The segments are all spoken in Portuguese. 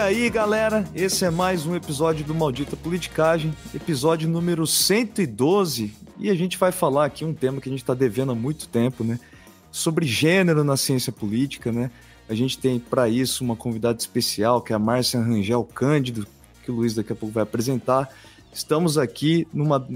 aí, galera, esse é mais um episódio do Maldita Politicagem, episódio número 112, e a gente vai falar aqui um tema que a gente está devendo há muito tempo, né? Sobre gênero na ciência política, né? A gente tem para isso uma convidada especial, que é a Márcia Rangel Cândido, que o Luiz daqui a pouco vai apresentar. Estamos aqui numa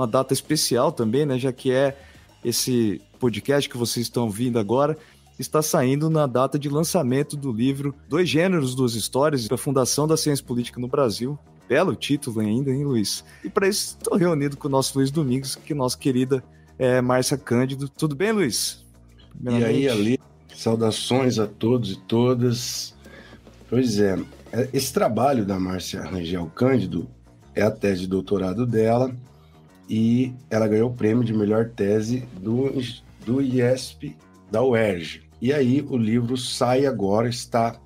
data especial também, né? Já que é esse podcast que vocês estão ouvindo agora, está saindo na data de lançamento do livro Dois Gêneros, Duas Histórias, da Fundação da Ciência Política no Brasil. Belo título ainda, hein, Luiz? E para isso estou reunido com o nosso Luiz Domingos, que é nossa querida Márcia Cândido. Tudo bem, Luiz? E aí, Ali, saudações a todos e todas. Pois é, esse trabalho da Márcia Rangel Cândido é a tese de doutorado dela e ela ganhou o prêmio de melhor tese do IESP da UERJ. E aí o livro sai agora, está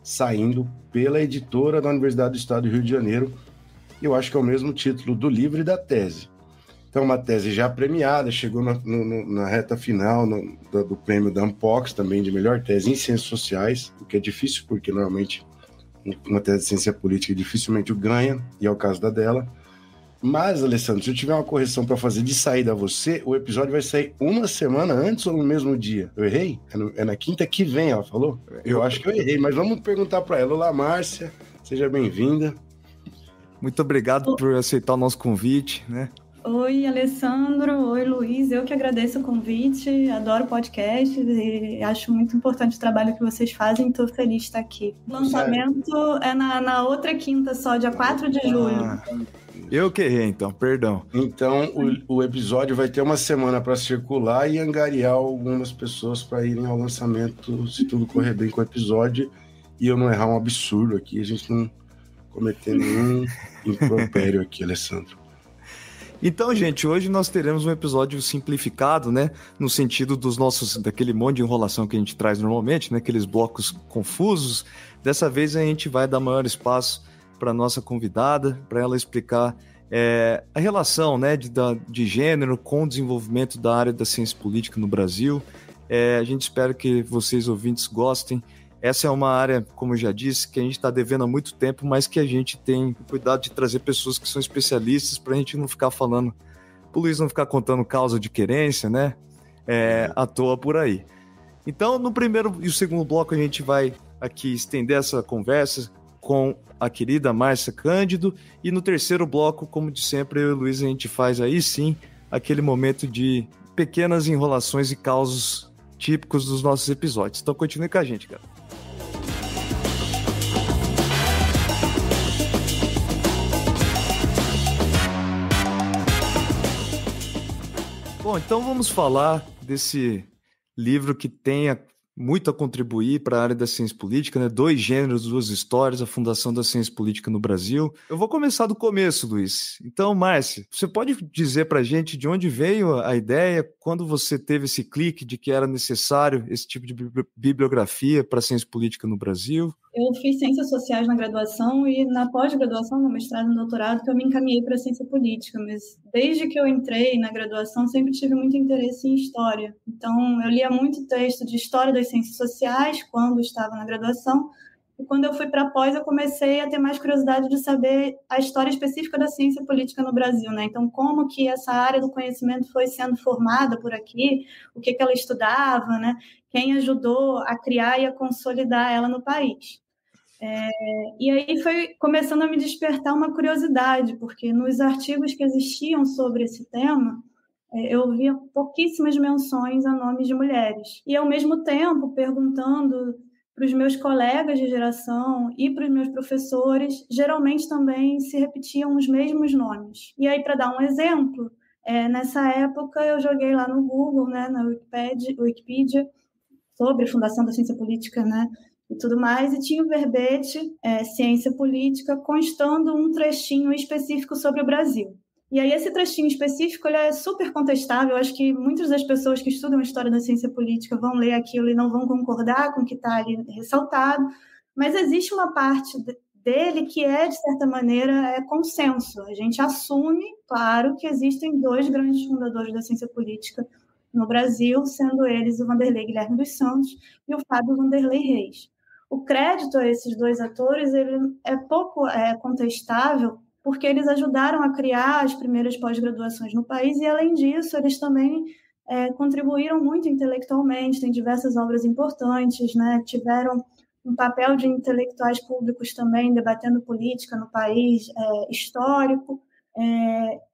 saindo pela editora da Universidade do Estado do Rio de Janeiro. Eu acho que é o mesmo título do livro e da tese. Então, uma tese já premiada, chegou na reta final do prêmio da Ampox, também de melhor tese em ciências sociais, o que é difícil, porque normalmente uma tese de ciência política dificilmente o ganha, e é o caso da dela. Mas, Alessandro, se eu tiver uma correção para fazer de saída a você, o episódio vai sair uma semana antes ou no mesmo dia? Eu errei? É na quinta que vem, ela falou? Eu acho que eu errei, mas vamos perguntar para ela. Olá, Márcia, seja bem-vinda. Muito obrigado por aceitar o nosso convite, né? Oi, Alessandro. Oi, Luiz. Eu que agradeço o convite, adoro podcast e acho muito importante o trabalho que vocês fazem. Estou feliz de estar aqui. O lançamento é na outra quinta só, dia 4 de julho. Eu que errei, então, perdão. Então, o episódio vai ter uma semana para circular e angariar algumas pessoas para irem ao lançamento, se tudo correr bem com o episódio, e eu não errar um absurdo aqui, a gente não cometer nenhum impropério aqui, Alessandro. Então, gente, hoje nós teremos um episódio simplificado, né? No sentido daquele monte de enrolação que a gente traz normalmente, né? Aqueles blocos confusos. Dessa vez a gente vai dar maior espaço para a nossa convidada, para ela explicar a relação, né, de gênero com o desenvolvimento da área da ciência política no Brasil. A gente espera que vocês, ouvintes, gostem. Essa é uma área, como eu já disse, que a gente está devendo há muito tempo, mas que a gente tem cuidado de trazer pessoas que são especialistas para a gente não ficar falando, o Luiz não ficar contando causa de querência, né, à toa por aí. Então, no primeiro e o segundo bloco, a gente vai aqui estender essa conversa com a querida Márcia Cândido, e no terceiro bloco, como de sempre, eu e o Luiz, a gente faz aí sim aquele momento de pequenas enrolações e causos típicos dos nossos episódios. Então continue com a gente, cara. Bom, então vamos falar desse livro que tem muito a contribuir para a área da ciência política, né? Dois Gêneros, Duas Histórias, a Fundação da Ciência Política no Brasil. Eu vou começar do começo, Luiz. Então, Márcia, você pode dizer para a gente de onde veio a ideia, quando você teve esse clique de que era necessário esse tipo de bibliografia para a ciência política no Brasil? Eu fiz Ciências Sociais na graduação e na pós-graduação, no mestrado e no doutorado, que eu me encaminhei para a ciência política, mas desde que eu entrei na graduação sempre tive muito interesse em história. Então, eu lia muito texto de história das ciências sociais quando estava na graduação, e quando eu fui para a pós, eu comecei a ter mais curiosidade de saber a história específica da ciência política no Brasil, né? Então, como que essa área do conhecimento foi sendo formada por aqui, o que ela estudava, né? Quem ajudou a criar e a consolidar ela no país. E aí foi começando a me despertar uma curiosidade, porque nos artigos que existiam sobre esse tema, eu via pouquíssimas menções a nomes de mulheres. E, ao mesmo tempo, perguntando para os meus colegas de geração e para os meus professores, geralmente também se repetiam os mesmos nomes. E aí, para dar um exemplo, nessa época eu joguei lá no Google, né, na Wikipedia, sobre a Fundação da Ciência Política, né, e tudo mais, e tinha o verbete Ciência Política, constando um trechinho específico sobre o Brasil. E aí esse trechinho específico ele é super contestável, eu acho que muitas das pessoas que estudam a história da ciência política vão ler aquilo e não vão concordar com o que está ali ressaltado, mas existe uma parte dele que de certa maneira, consenso. A gente assume, claro, que existem dois grandes fundadores da ciência política no Brasil, sendo eles o Vanderlei Guilherme dos Santos e o Fábio Vanderlei Reis. o crédito a esses dois atores ele é pouco contestável, porque eles ajudaram a criar as primeiras pós-graduações no país e, além disso, eles também contribuíram muito intelectualmente, tem diversas obras importantes, né? Tiveram um papel de intelectuais públicos também, debatendo política no país, histórico.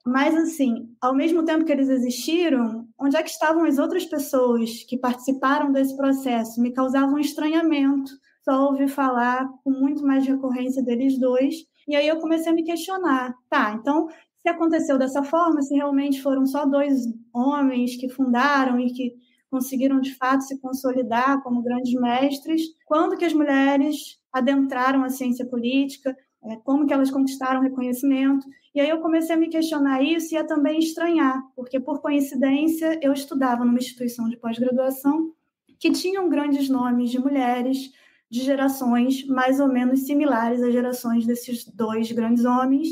Mas, assim, ao mesmo tempo que eles existiram, onde é que estavam as outras pessoas que participaram desse processo? Me causavam um estranhamento, só ouvi falar com muito mais recorrência deles dois, e aí eu comecei a me questionar, tá, então, se aconteceu dessa forma, se realmente foram só dois homens que fundaram e que conseguiram, de fato, se consolidar como grandes mestres, quando que as mulheres adentraram a ciência política, como que elas conquistaram reconhecimento, e aí eu comecei a me questionar isso e a também estranhar, porque, por coincidência, eu estudava numa instituição de pós-graduação que tinham grandes nomes de mulheres de gerações mais ou menos similares às gerações desses dois grandes homens.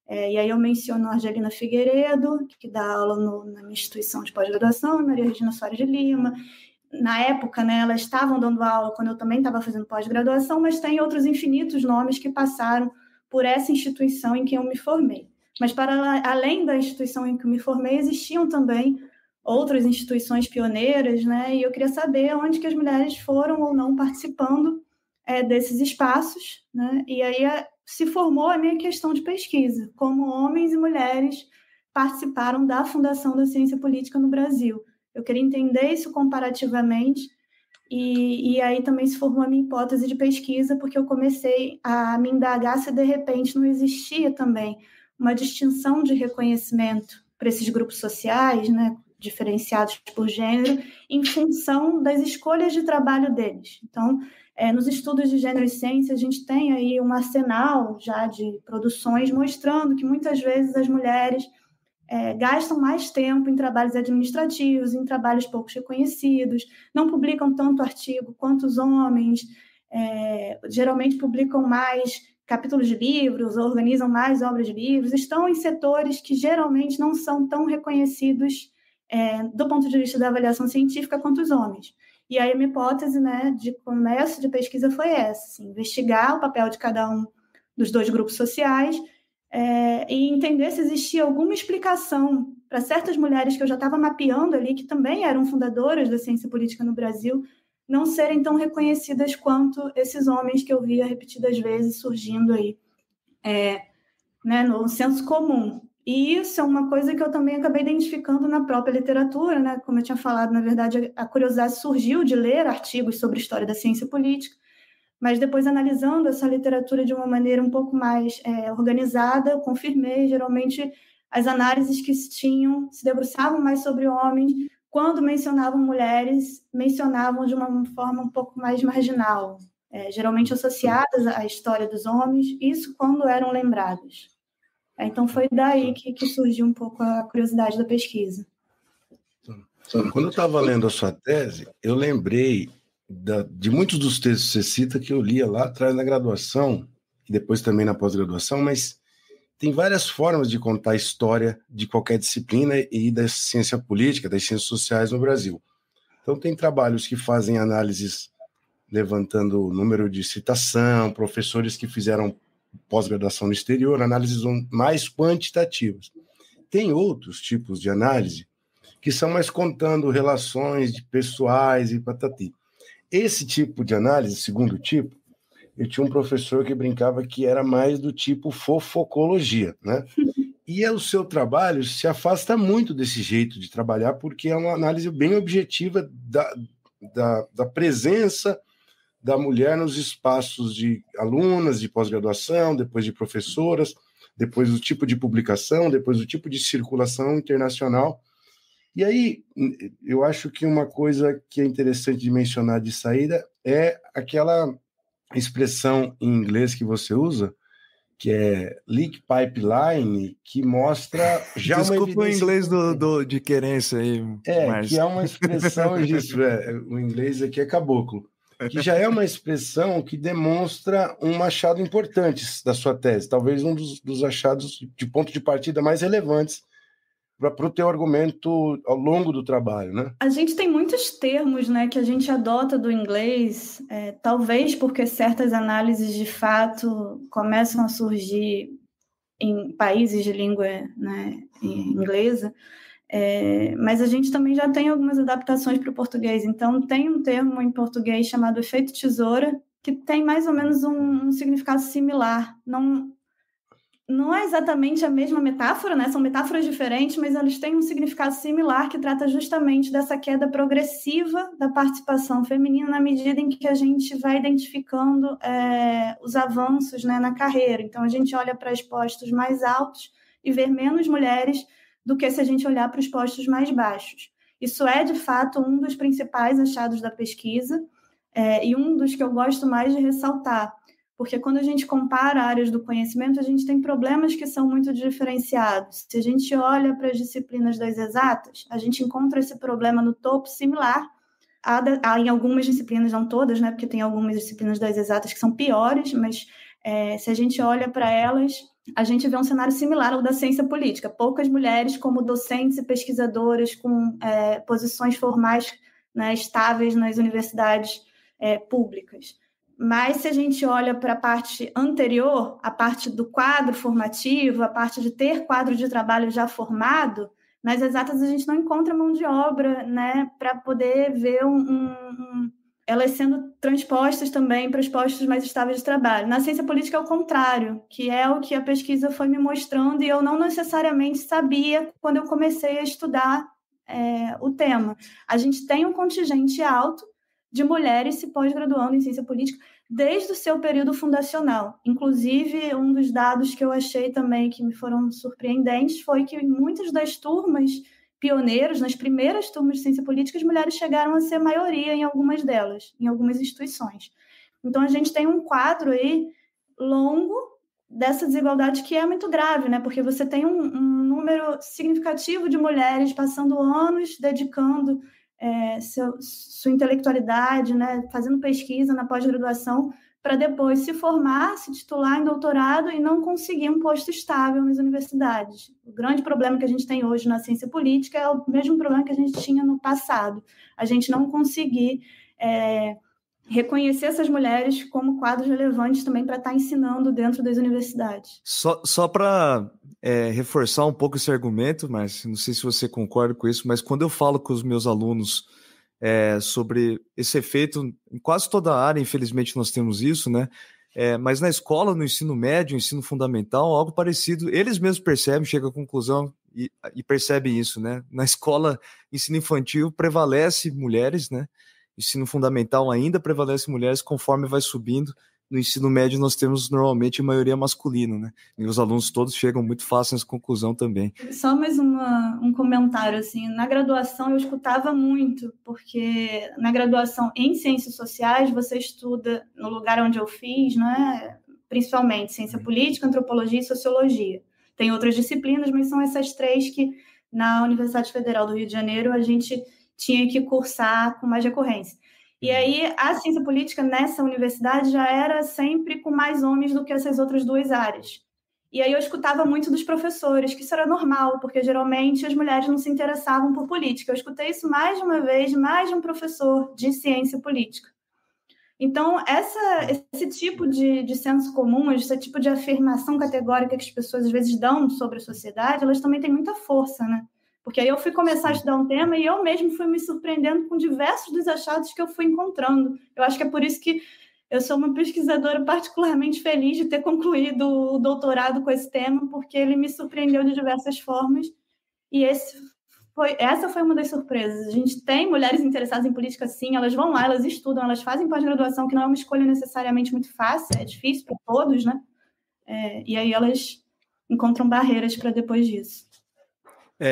E aí eu menciono a Argelina Figueiredo, que dá aula na minha instituição de pós-graduação, e Maria Regina Soares de Lima. Na época, né, elas estavam dando aula quando eu também estava fazendo pós-graduação, mas tem outros infinitos nomes que passaram por essa instituição em que eu me formei. Mas, para além da instituição em que eu me formei, existiam também outras instituições pioneiras, né? E eu queria saber onde que as mulheres foram ou não participando desses espaços, né? E aí se formou a minha questão de pesquisa, como homens e mulheres participaram da fundação da ciência política no Brasil. Eu queria entender isso comparativamente, e aí também se formou a minha hipótese de pesquisa, porque eu comecei a me indagar se de repente não existia também uma distinção de reconhecimento para esses grupos sociais, né, diferenciados por gênero, em função das escolhas de trabalho deles. Então, nos estudos de gênero e ciência, a gente tem aí um arsenal já de produções mostrando que muitas vezes as mulheres gastam mais tempo em trabalhos administrativos, em trabalhos pouco reconhecidos, não publicam tanto artigo quanto os homens, geralmente publicam mais capítulos de livros, organizam mais obras de livros, estão em setores que geralmente não são tão reconhecidos do ponto de vista da avaliação científica quanto os homens. E aí a minha hipótese, né, de começo de pesquisa foi essa, assim, investigar o papel de cada um dos dois grupos sociais e entender se existia alguma explicação para certas mulheres que eu já estava mapeando ali, que também eram fundadoras da ciência política no Brasil, não serem tão reconhecidas quanto esses homens que eu via repetidas vezes surgindo aí né, no senso comum. E isso é uma coisa que eu também acabei identificando na própria literatura, né? Como eu tinha falado, na verdade, a curiosidade surgiu de ler artigos sobre história da ciência política, mas depois, analisando essa literatura de uma maneira um pouco mais organizada, eu confirmei, geralmente, as análises que se debruçavam mais sobre homens, quando mencionavam mulheres, mencionavam de uma forma um pouco mais marginal, geralmente associadas à história dos homens, isso quando eram lembradas. Então, foi daí que surgiu um pouco a curiosidade da pesquisa. Quando eu estava lendo a sua tese, eu lembrei de muitos dos textos que você cita que eu lia lá atrás na graduação, e depois também na pós-graduação, mas tem várias formas de contar a história de qualquer disciplina e da ciência política, das ciências sociais no Brasil. Então, tem trabalhos que fazem análises levantando o número de citação, professores que fizeram pós-graduação no exterior, análises mais quantitativas. Tem outros tipos de análise que são mais contando relações de pessoais e patati. Esse tipo de análise, segundo tipo, eu tinha um professor que brincava que era mais do tipo fofocologia, né? E o seu trabalho se afasta muito desse jeito de trabalhar, porque é uma análise bem objetiva da presença da mulher nos espaços de alunas de pós-graduação, depois de professoras, depois do tipo de publicação, depois do tipo de circulação internacional. E aí, eu acho que uma coisa que é interessante de mencionar de saída é aquela expressão em inglês que você usa, que é leak pipeline, que mostra já Desculpa uma evidência... o inglês de querência aí. Mas... que é uma expressão disso, o inglês aqui é caboclo, que já é uma expressão que demonstra um achado importante da sua tese, talvez um dos achados de ponto de partida mais relevantes para o teu argumento ao longo do trabalho, né? A gente tem muitos termos, né, que a gente adota do inglês, talvez porque certas análises de fato começam a surgir em países de língua, né, inglesa, mas a gente também já tem algumas adaptações para o português. Então, tem um termo em português chamado efeito tesoura, que tem mais ou menos um significado similar. Não é exatamente a mesma metáfora, né? São metáforas diferentes, mas elas têm um significado similar que trata justamente dessa queda progressiva da participação feminina na medida em que a gente vai identificando os avanços, né, na carreira. Então, a gente olha para os postos mais altos e vê menos mulheres do que se a gente olhar para os postos mais baixos. Isso é, de fato, um dos principais achados da pesquisa e um dos que eu gosto mais de ressaltar. Porque quando a gente compara áreas do conhecimento, a gente tem problemas que são muito diferenciados. Se a gente olha para as disciplinas das exatas, a gente encontra esse problema no topo similar em algumas disciplinas, não todas, né? Porque tem algumas disciplinas das exatas que são piores, mas se a gente olha para elas, a gente vê um cenário similar ao da ciência política. Poucas mulheres como docentes e pesquisadoras com posições formais, né, estáveis nas universidades públicas. Mas se a gente olha para a parte anterior, a parte do quadro formativo, a parte de ter quadro de trabalho já formado, nas exatas a gente não encontra mão de obra, né, para poder ver elas sendo transpostas também para os postos mais estáveis de trabalho. Na ciência política é o contrário, que é o que a pesquisa foi me mostrando e eu não necessariamente sabia quando eu comecei a estudar o tema. A gente tem um contingente alto de mulheres se pós-graduando em ciência política desde o seu período fundacional. Inclusive, um dos dados que eu achei também que me foram surpreendentes foi que em muitas das turmas pioneiros, nas primeiras turmas de ciência política, as mulheres chegaram a ser maioria em algumas delas, em algumas instituições. Então, a gente tem um quadro aí longo dessa desigualdade que é muito grave, né? Porque você tem um número significativo de mulheres passando anos dedicando sua intelectualidade, né, fazendo pesquisa na pós-graduação, para depois se formar, se titular em doutorado e não conseguir um posto estável nas universidades. O grande problema que a gente tem hoje na ciência política é o mesmo problema que a gente tinha no passado. A gente não conseguir reconhecer essas mulheres como quadros relevantes também para estar ensinando dentro das universidades. Só para reforçar um pouco esse argumento, mas não sei se você concorda com isso, mas quando eu falo com os meus alunos sobre esse efeito, em quase toda a área, infelizmente nós temos isso, né? Mas na escola, no ensino médio, ensino fundamental, algo parecido, eles mesmos percebem, chegam à conclusão e percebem isso, né? Na escola, ensino infantil, prevalece mulheres, né? Ensino fundamental ainda prevalece mulheres, conforme vai subindo. No ensino médio nós temos normalmente a maioria masculina, né? E os alunos todos chegam muito fácil nessa conclusão também. Só mais um comentário, assim, na graduação eu escutava muito, porque na graduação em ciências sociais você estuda, no lugar onde eu fiz, né, principalmente ciência política, antropologia e sociologia. Tem outras disciplinas, mas são essas três que na Universidade Federal do Rio de Janeiro a gente tinha que cursar com mais recorrência. E aí, a ciência política nessa universidade já era sempre com mais homens do que essas outras duas áreas. E aí eu escutava muito dos professores, que isso era normal, porque geralmente as mulheres não se interessavam por política. Eu escutei isso mais de uma vez, mais de um professor de ciência política. Então, esse tipo de senso comum, esse tipo de afirmação categórica que as pessoas às vezes dão sobre a sociedade, elas também têm muita força, né? Porque aí eu fui começar a estudar um tema e eu mesmo fui me surpreendendo com diversos dos achados que eu fui encontrando. Eu acho que é por isso que eu sou uma pesquisadora particularmente feliz de ter concluído o doutorado com esse tema, porque ele me surpreendeu de diversas formas. E essa foi uma das surpresas. A gente tem mulheres interessadas em política, sim, elas vão lá, elas estudam, elas fazem pós-graduação, que não é uma escolha necessariamente muito fácil, é difícil para todos, né? E aí elas encontram barreiras para depois disso.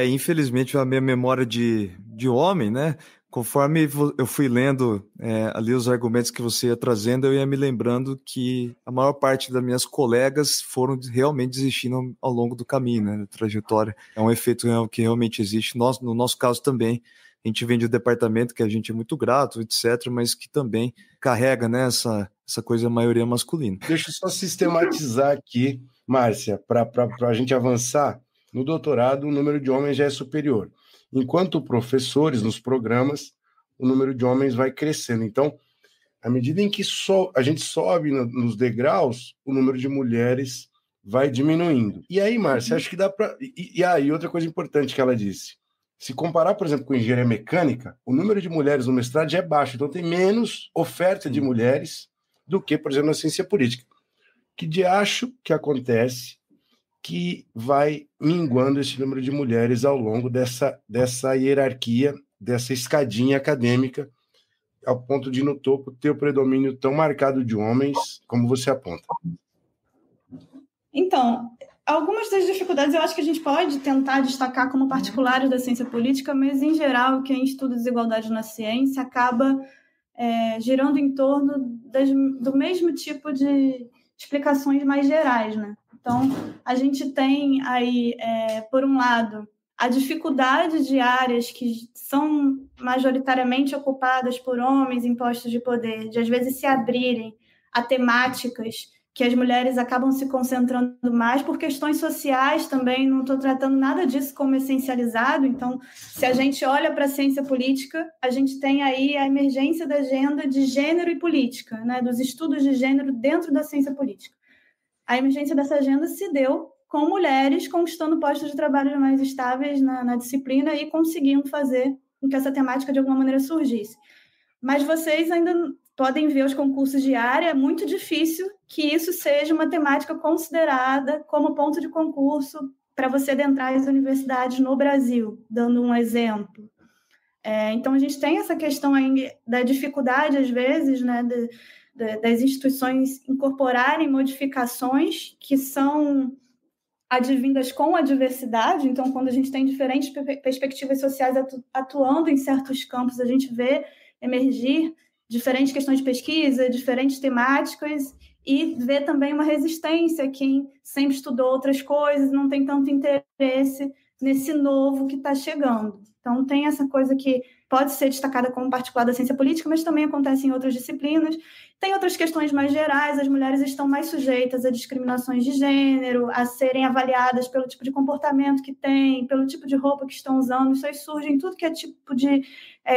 Infelizmente, a minha memória de homem, né? Conforme eu fui lendo ali os argumentos que você ia trazendo, eu ia me lembrando que a maior parte das minhas colegas foram realmente desistindo ao longo do caminho, né? Da trajetória. É um efeito que realmente existe. No nosso caso também, a gente vem de um departamento que a gente é muito grato, etc., mas que também carrega, né, essa coisa da maioria masculina. Deixa eu só sistematizar aqui, Márcia, para a gente avançar. No doutorado, o número de homens já é superior. Enquanto professores nos programas, o número de homens vai crescendo. Então, à medida em que a gente sobe nos degraus, o número de mulheres vai diminuindo. E aí, Márcia, acho que dá para... E aí, outra coisa importante que ela disse. Se comparar, por exemplo, com engenharia mecânica, o número de mulheres no mestrado já é baixo. Então, tem menos oferta de mulheres do que, por exemplo, na ciência política. Que de acho que acontece que vai minguando esse número de mulheres ao longo dessa hierarquia, dessa escadinha acadêmica, ao ponto de, no topo, ter o predomínio tão marcado de homens, como você aponta. Então, algumas das dificuldades eu acho que a gente pode tentar destacar como particulares da ciência política, mas, em geral, quem estuda desigualdade na ciência acaba girando em torno do mesmo tipo de explicações mais gerais, né? Então, a gente tem aí, por um lado, a dificuldade de áreas que são majoritariamente ocupadas por homens em postos de poder, de às vezes se abrirem a temáticas que as mulheres acabam se concentrando mais por questões sociais também. Não estou tratando nada disso como essencializado. Então, se a gente olha para a ciência política, a gente tem aí a emergência da agenda de gênero e política, né, dos estudos de gênero dentro da ciência política. A emergência dessa agenda se deu com mulheres conquistando postos de trabalho mais estáveis na disciplina e conseguindo fazer com que essa temática de alguma maneira surgisse. Mas vocês ainda podem ver os concursos de área, é muito difícil que isso seja uma temática considerada como ponto de concurso para você adentrar as universidades no Brasil, dando um exemplo. Então, a gente tem essa questão aí da dificuldade, às vezes, né, das instituições incorporarem modificações que são advindas com a diversidade. Então, quando a gente tem diferentes perspectivas sociais atuando em certos campos, a gente vê emergir diferentes questões de pesquisa, diferentes temáticas, e vê também uma resistência. Quem sempre estudou outras coisas não tem tanto interesse nesse novo que está chegando. Então, tem essa coisa que pode ser destacada como particular da ciência política, mas também acontece em outras disciplinas. Tem outras questões mais gerais. As mulheres estão mais sujeitas a discriminações de gênero, a serem avaliadas pelo tipo de comportamento que têm, pelo tipo de roupa que estão usando. Isso aí surge em tudo que é tipo de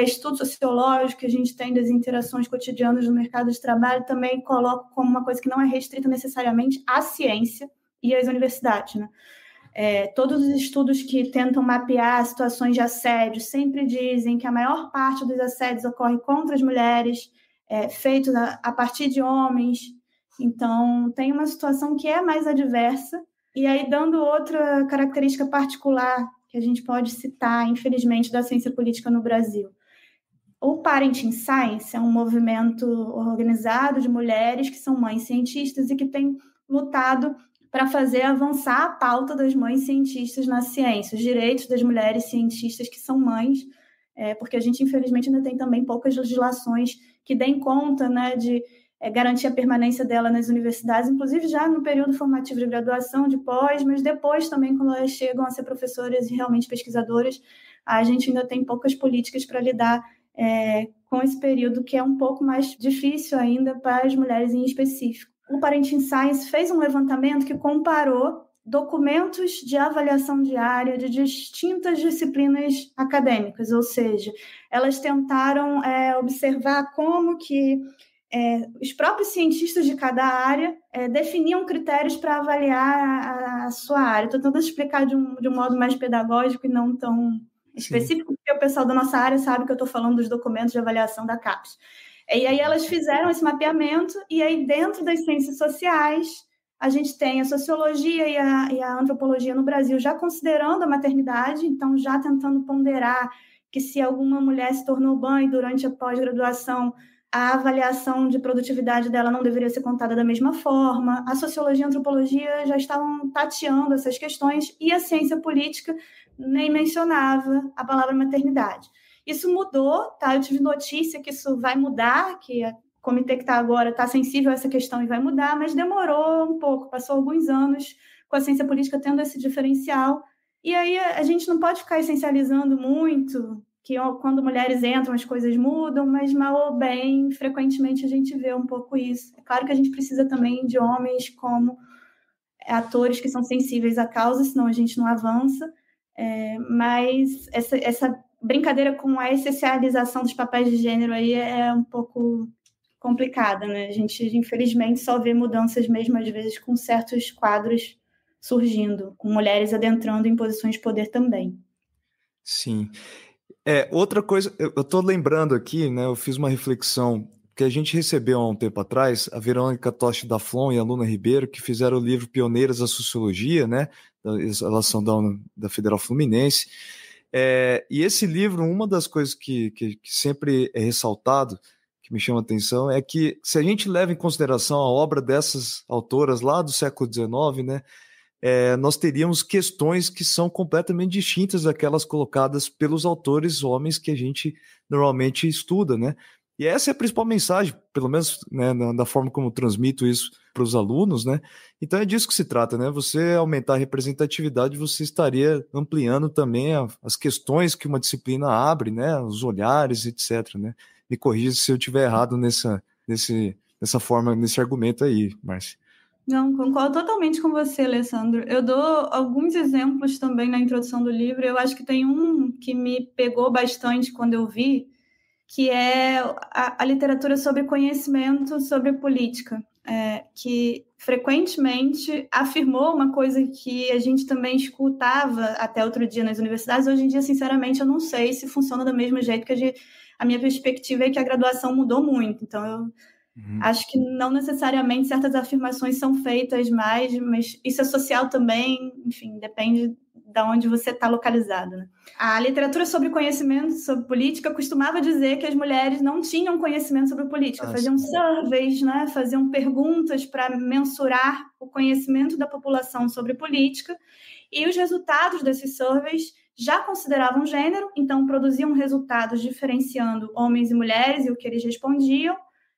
estudo sociológico que a gente tem das interações cotidianas no mercado de trabalho. Também coloco como uma coisa que não é restrita necessariamente à ciência e às universidades, né? Todos os estudos que tentam mapear situações de assédio sempre dizem que a maior parte dos assédios ocorre contra as mulheres, feitos a partir de homens. Então, tem uma situação que é mais adversa. E aí, dando outra característica particular que a gente pode citar, infelizmente, da ciência política no Brasil. O Parenting Science é um movimento organizado de mulheres que são mães cientistas e que tem lutado para fazer avançar a pauta das mães cientistas na ciência, os direitos das mulheres cientistas que são mães, porque a gente, infelizmente, ainda tem também poucas legislações que deem conta, né, de garantir a permanência dela nas universidades, inclusive já no período formativo de graduação, de pós, mas depois também, quando elas chegam a ser professoras e realmente pesquisadoras, a gente ainda tem poucas políticas para lidar com esse período, que é um pouco mais difícil ainda para as mulheres em específico. O Parenting Science fez um levantamento que comparou documentos de avaliação diária de distintas disciplinas acadêmicas, ou seja, elas tentaram observar como que os próprios cientistas de cada área definiam critérios para avaliar a sua área. Estou tentando explicar de um modo mais pedagógico e não tão específico, porque o pessoal da nossa área sabe que eu estou falando dos documentos de avaliação da CAPES. E aí elas fizeram esse mapeamento, e aí dentro das ciências sociais, a gente tem a sociologia e a antropologia no Brasil já considerando a maternidade, então já tentando ponderar que se alguma mulher se tornou mãe durante a pós-graduação, a avaliação de produtividade dela não deveria ser contada da mesma forma. A sociologia e a antropologia já estavam tateando essas questões, e a ciência política nem mencionava a palavra maternidade. Isso mudou, tá? Eu tive notícia que isso vai mudar, que o comitê que está agora está sensível a essa questão e vai mudar, mas demorou um pouco, passou alguns anos com a ciência política tendo esse diferencial. E aí a gente não pode ficar essencializando muito, que quando mulheres entram as coisas mudam, mas mal ou bem, frequentemente a gente vê um pouco isso. É claro que a gente precisa também de homens como atores que são sensíveis à causa, senão a gente não avança. Mas essa brincadeira com a essencialização dos papéis de gênero aí é um pouco complicada, né? A gente, infelizmente, só vê mudanças mesmo, às vezes, com certos quadros surgindo, com mulheres adentrando em posições de poder também. Sim. Outra coisa, eu estou lembrando aqui, né? Eu fiz uma reflexão que a gente recebeu há um tempo atrás, a Verônica Toshi da Flon e a Luna Ribeiro, que fizeram o livro Pioneiras da Sociologia, né? Elas são da Federal Fluminense. E esse livro, uma das coisas que sempre é ressaltado, que me chama a atenção, é que se a gente leva em consideração a obra dessas autoras lá do século XIX, né? Nós teríamos questões que são completamente distintas daquelas colocadas pelos autores homens que a gente normalmente estuda, né? E essa é a principal mensagem, pelo menos, né, da forma como eu transmito isso para os alunos, né? Então é disso que se trata, né? Você aumentar a representatividade, você estaria ampliando também as questões que uma disciplina abre, né? Os olhares, etc, né? Me corrija se eu estiver errado nessa forma, nesse argumento aí, Márcia. Não, concordo totalmente com você, Alessandro. Eu dou alguns exemplos também na introdução do livro. Eu acho que tem um que me pegou bastante quando eu vi, que é a literatura sobre conhecimento sobre política, que frequentemente afirmou uma coisa que a gente também escutava até outro dia nas universidades. Hoje em dia, sinceramente, eu não sei se funciona do mesmo jeito, que a minha perspectiva é que a graduação mudou muito. Então, eu acho que não necessariamente certas afirmações são feitas mais, mas isso é social também, enfim, depende de onde você está localizado, né? A literatura sobre conhecimento sobre política costumava dizer que as mulheres não tinham conhecimento sobre política, faziam surveys, né? Faziam perguntas para mensurar o conhecimento da população sobre política, e os resultados desses surveys já consideravam gênero, então produziam resultados diferenciando homens e mulheres e o que eles respondiam,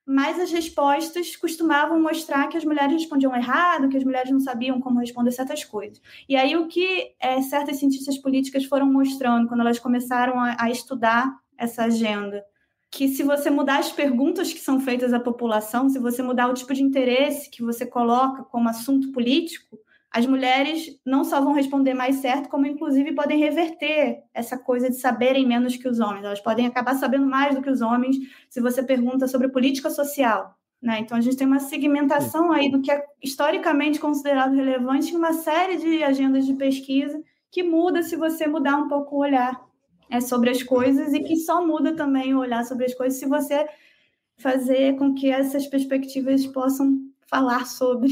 mas as respostas costumavam mostrar que as mulheres respondiam errado, que as mulheres não sabiam como responder certas coisas. E aí o que certas cientistas políticas foram mostrando quando elas começaram a estudar essa agenda, que se você mudar as perguntas que são feitas à população, se você mudar o tipo de interesse que você coloca como assunto político, as mulheres não só vão responder mais certo, como inclusive podem reverter essa coisa de saberem menos que os homens. Elas podem acabar sabendo mais do que os homens se você pergunta sobre política social, né? Então a gente tem uma segmentação aí do que é historicamente considerado relevante em uma série de agendas de pesquisa que muda se você mudar um pouco o olhar sobre as coisas, e que só muda também o olhar sobre as coisas se você fazer com que essas perspectivas possam falar sobre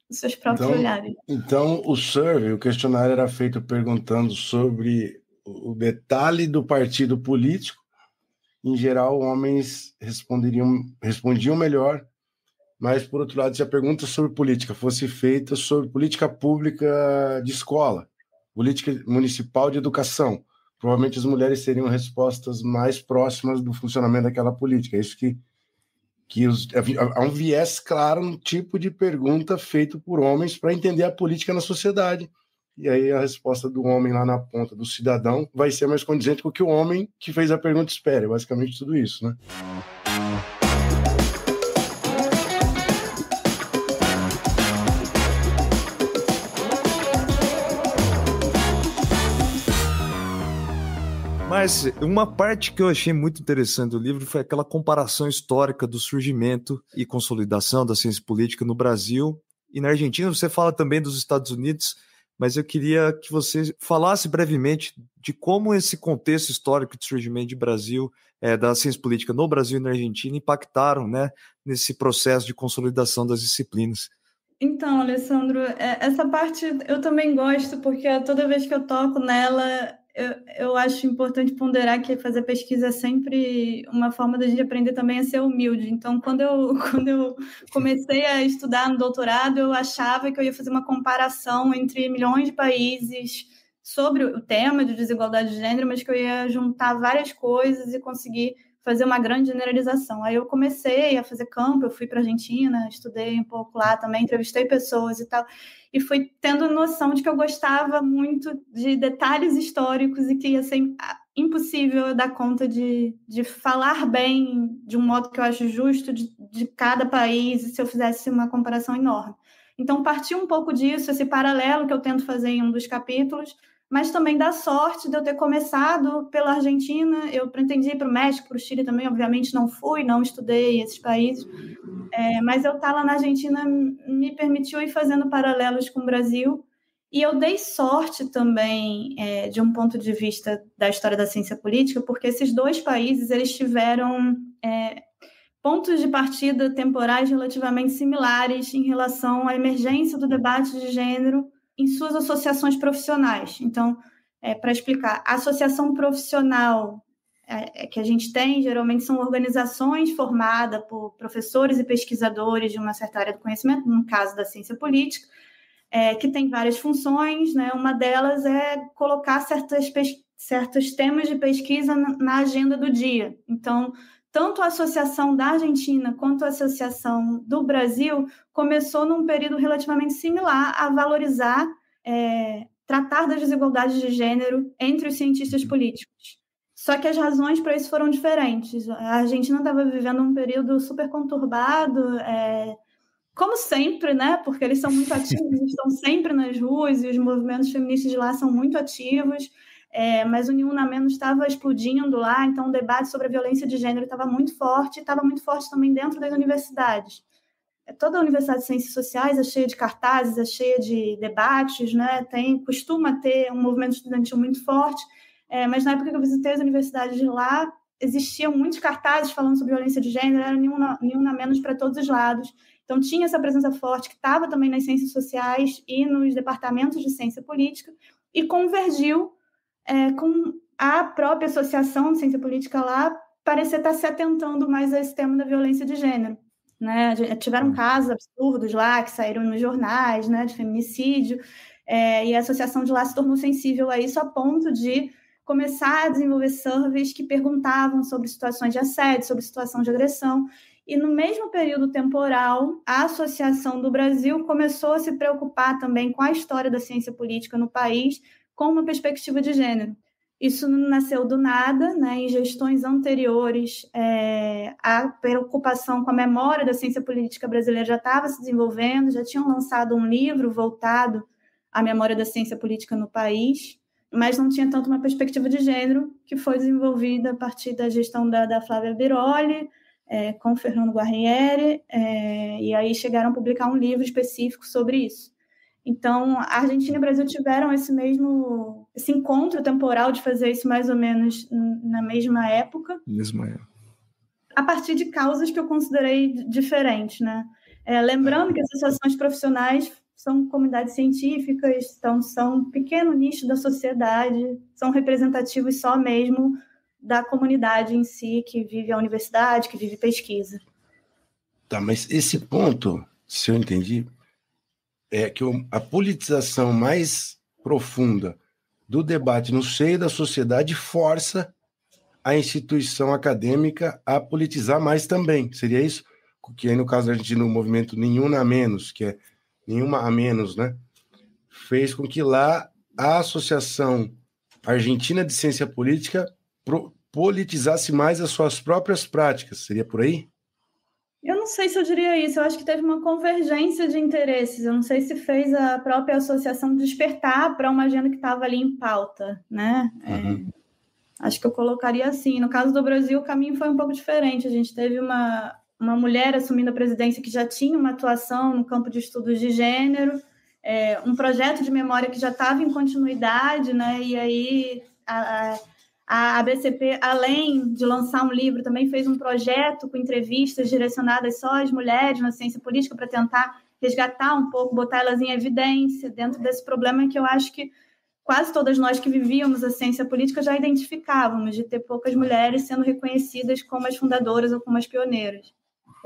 os seus próprios olhares. Então, o survey, o questionário era feito perguntando sobre o detalhe do partido político. Em geral, homens respondiam melhor, mas, por outro lado, se a pergunta sobre política fosse feita sobre política pública de escola, política municipal de educação, provavelmente as mulheres teriam respostas mais próximas do funcionamento daquela política. É isso que há um viés claro no tipo de pergunta feito por homens para entender a política na sociedade. E aí a resposta do homem lá na ponta, do cidadão, vai ser mais condizente com o que o homem que fez a pergunta espera. Basicamente tudo isso, né? Mas uma parte que eu achei muito interessante do livro foi aquela comparação histórica do surgimento e consolidação da ciência política no Brasil e na Argentina. Você fala também dos Estados Unidos, mas eu queria que você falasse brevemente de como esse contexto histórico de surgimento de Brasil, da ciência política no Brasil e na Argentina impactaram, né, nesse processo de consolidação das disciplinas. Então, Alessandro, essa parte eu também gosto, porque toda vez que eu toco nela, eu acho importante ponderar que fazer pesquisa é sempre uma forma da gente aprender também a ser humilde. Então, quando eu comecei a estudar no doutorado, eu achava que eu ia fazer uma comparação entre milhões de países sobre o tema de desigualdade de gênero, mas que eu ia juntar várias coisas e conseguir fazer uma grande generalização. Aí eu comecei a fazer campo, eu fui para a Argentina, estudei um pouco lá também, entrevistei pessoas e tal, e fui tendo noção de que eu gostava muito de detalhes históricos e que ia ser impossível eu dar conta de falar bem, de um modo que eu acho justo, de cada país, se eu fizesse uma comparação enorme. Então, partiu um pouco disso, esse paralelo que eu tento fazer em um dos capítulos, mas também da sorte de eu ter começado pela Argentina. Eu pretendi ir para o México, para o Chile também, obviamente não fui, não estudei esses países, mas eu estar lá na Argentina me permitiu ir fazendo paralelos com o Brasil. E eu dei sorte também, de um ponto de vista da história da ciência política, porque esses dois países eles tiveram pontos de partida temporais relativamente similares em relação à emergência do debate de gênero em suas associações profissionais. Então, para explicar, a associação profissional que a gente tem, geralmente são organizações formadas por professores e pesquisadores de uma certa área do conhecimento, no caso da ciência política, que tem várias funções, né? Uma delas é colocar certos temas de pesquisa na agenda do dia. Então, tanto a Associação da Argentina quanto a Associação do Brasil começou num período relativamente similar a valorizar, tratar das desigualdades de gênero entre os cientistas políticos. Só que as razões para isso foram diferentes. A Argentina estava vivendo um período super conturbado, como sempre, né? Porque eles são muito ativos, estão sempre nas ruas e os movimentos feministas de lá são muito ativos. Mas o Ni Una Menos estava explodindo lá, então o debate sobre a violência de gênero estava muito forte também dentro das universidades. Toda a Universidade de Ciências Sociais é cheia de cartazes, é cheia de debates, né? Costuma ter um movimento estudantil muito forte, mas na época que eu visitei as universidades de lá, existiam muitos cartazes falando sobre violência de gênero, era Ni Una Menos para todos os lados. Então, tinha essa presença forte que estava também nas ciências sociais e nos departamentos de ciência política e convergiu com a própria associação de ciência política lá parecer estar se atentando mais a esse tema da violência de gênero. Né? Tiveram casos absurdos lá que saíram nos jornais, né, de feminicídio, e a associação de lá se tornou sensível a isso a ponto de começar a desenvolver surveys que perguntavam sobre situações de assédio, sobre situação de agressão. E no mesmo período temporal, a Associação do Brasil começou a se preocupar também com a história da ciência política no país, com uma perspectiva de gênero. Isso não nasceu do nada, né? Em gestões anteriores, a preocupação com a memória da ciência política brasileira já estava se desenvolvendo, já tinham lançado um livro voltado à memória da ciência política no país, mas não tinha tanto uma perspectiva de gênero, que foi desenvolvida a partir da gestão da Flávia Biroli, com o Fernando Guarnieri, e aí chegaram a publicar um livro específico sobre isso. Então, a Argentina e o Brasil tiveram esse encontro temporal de fazer isso mais ou menos na mesma época. A partir de causas que eu considerei diferentes, né? Lembrando que as associações profissionais são comunidades científicas, então são um pequeno nicho da sociedade, são representativos só mesmo da comunidade em si, que vive a universidade, que vive pesquisa. Tá, mas esse ponto, se eu entendi, é que a politização mais profunda do debate no seio da sociedade força a instituição acadêmica a politizar mais também. Seria isso? Que aí, no caso da Argentina, o movimento Ni Una Menos, que é Nenhuma a Menos, né? Fez com que lá a Associação Argentina de Ciência Política politizasse mais as suas próprias práticas. Seria por aí? Eu não sei se eu diria isso. Eu acho que teve uma convergência de interesses. Eu não sei se fez a própria associação despertar para uma agenda que estava ali em pauta, né? Acho que eu colocaria assim. No caso do Brasil, o caminho foi um pouco diferente. A gente teve uma mulher assumindo a presidência que já tinha uma atuação no campo de estudos de gênero, um projeto de memória que já estava em continuidade, né? E aí a ABCP, além de lançar um livro, também fez um projeto com entrevistas direcionadas só às mulheres na ciência política para tentar resgatar um pouco, botar elas em evidência dentro desse problema que eu acho que quase todas nós que vivíamos a ciência política já identificávamos, de ter poucas mulheres sendo reconhecidas como as fundadoras ou como as pioneiras.